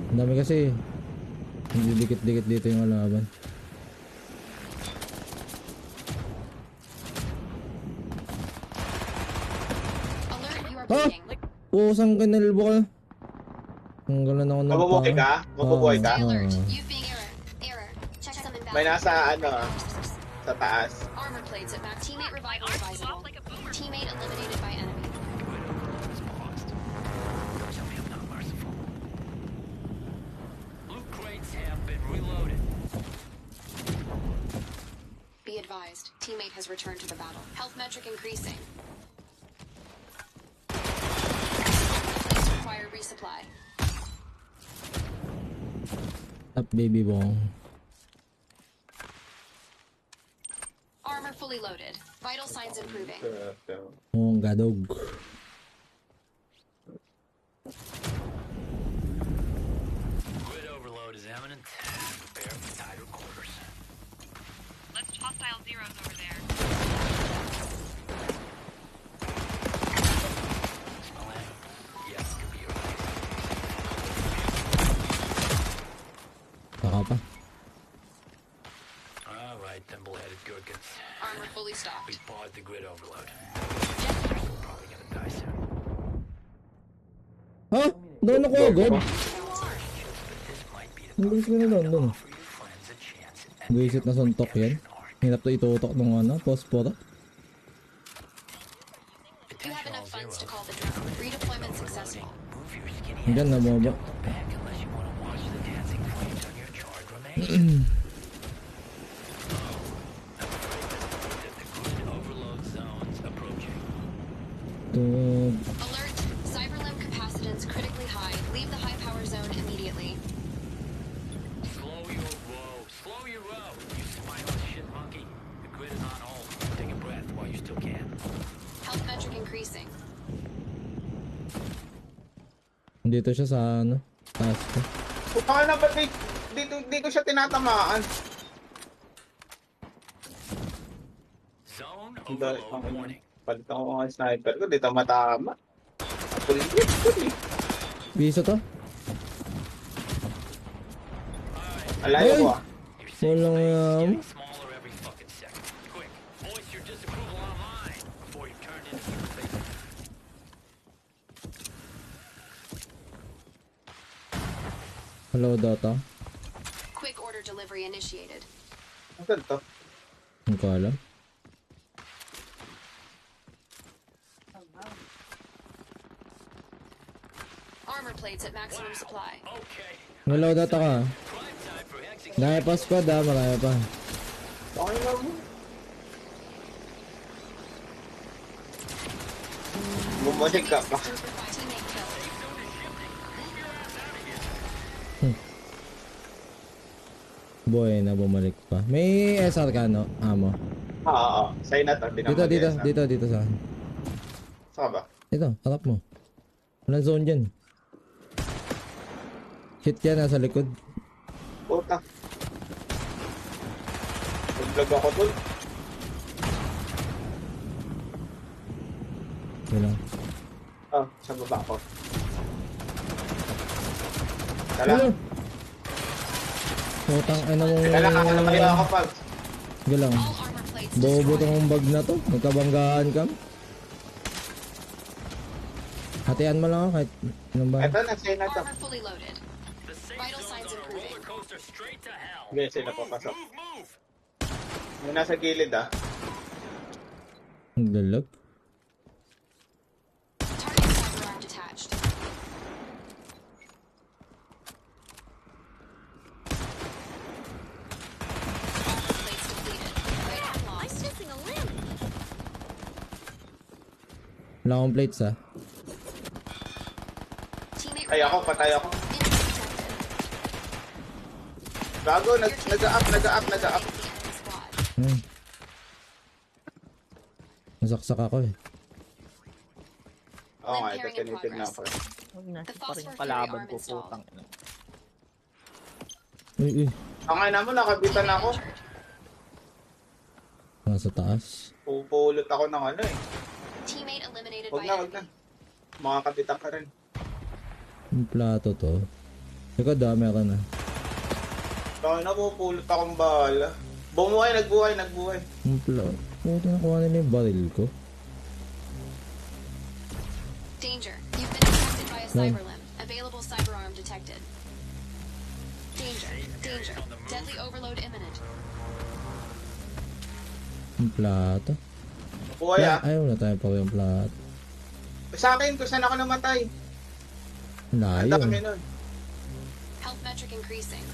Ang dami kasi. Hindi dikit-dikit dito yung kalaban. Ah! Pusang kinalbo ka. Tanggalan ako ng Mabubuhay ka? Mabubuhay ka? May nasa ano, sa taas. Armor plates at back. Teammate revived advisable. Teammate eliminated by enemy. Loot crates have been reloaded. Be advised. Teammate has returned to the battle. Health metric increasing. Plates require resupply. Up baby bong. Armor fully loaded. Vital signs improving. Oh, gadog. Grid overload is imminent. Prepare for tighter quarters. Let's hostile zeros over there. Smelling? Yes, could be right. Saka pa. All right, thimble-headed gherkins. Armor fully stocked. We paused the grid overload. Probably gonna die soon. Ha? Doon ako agad? But this might be the Ang bilis ka na doon doon. for your friends a chance at Buisit na suntok yan. Hirap to itutok nung ano, posporo. You have enough funds to call the drone. Redeployment successful. move your skinny Hanggang nababa. back unless you want to watch the dancing flames on your charred remains. The grid overload zone's approaching. Tug. Alert. Cyberlimb capacitance critically high. Leave the high power zone immediately. Slow your row. Slow your row. You spineless shit monkey. The grid is on hold. Take a breath while you still can. Health metric increasing. Dito siya sa ano, taas ko. Baka na ba't di ko siya tinatamaan? Zone Ang dali overload warning. Palit ako mga sniper ko, dito matama. Pulit ko eh. Piso to? Alayo ko ah. Your safe Walang space is yam. getting smaller every fucking second. Quick, voice your disapproval online before you turn into your face. Hello, Dota. Quick order delivery initiated. Ang ganito. Hindi ko alam. Armor plates at maximum supply. Okay, Hello, Dota ka. prime time for execution. Dahil pa squad ha, marami pa. Okay na mo. Bumalik ka pa. Teammate kill. Boy na bumalik pa. May SR ka no? Amo. Oo. Sa'yo na to. Dito sa akin. Saka ba? Dito, harap mo. Walang zone dyan. Hit yan, nasa likod. Puta. Nag-vlog ako tol. Yun lang. Oh, sa baba ko. Ano? Tala. Putang ina mong... Tala, kakalabayo ako pag. Sige lang. All armor plates Bobo destroyed. tong bag na to. Nagkabanggaan ka. Hatian mo lang ako kahit anong ba. Eto na, sa'yo na to. Armor fully loaded. The safe Vital zone's signs on a improving. roller coaster straight to hell. Sige, sila papasok. Move! Yung nasa gilid ah. Naglalag. Target cyber arm detached. Armor plates depleted. Right arm lost. Missing a limb. Wala akong plates ha. Teammate Ay ako, patay ako. Gago, nag-up. Enemy squad. Nasaksak ako eh. Oo nga, ito tinitin na ako. The Pa rin phosphor fury kalaban arm ko, installed. putang ina. Uy, uy. Ang ina mo, nakabitan ako. Nasa taas. Pupulot ako ng ano eh. Teammate eliminated Huwag by na, huwag na. enemy. Makakabitan ka rin. Yung plato to. Likod meron na. Kaya napupulot akong bala. Bumuhay, nagbuhay. Puti nakuha nila yung baril ko. Danger. You've been detected by a cyber limb. Available cyber arm detected. Danger. Deadly overload imminent. Yung plato. Buhay ah. Ayaw na tayo pa yung plato. Sa akin, kung saan ako namatay. Ang Layo. dami nun. Health metric increasing.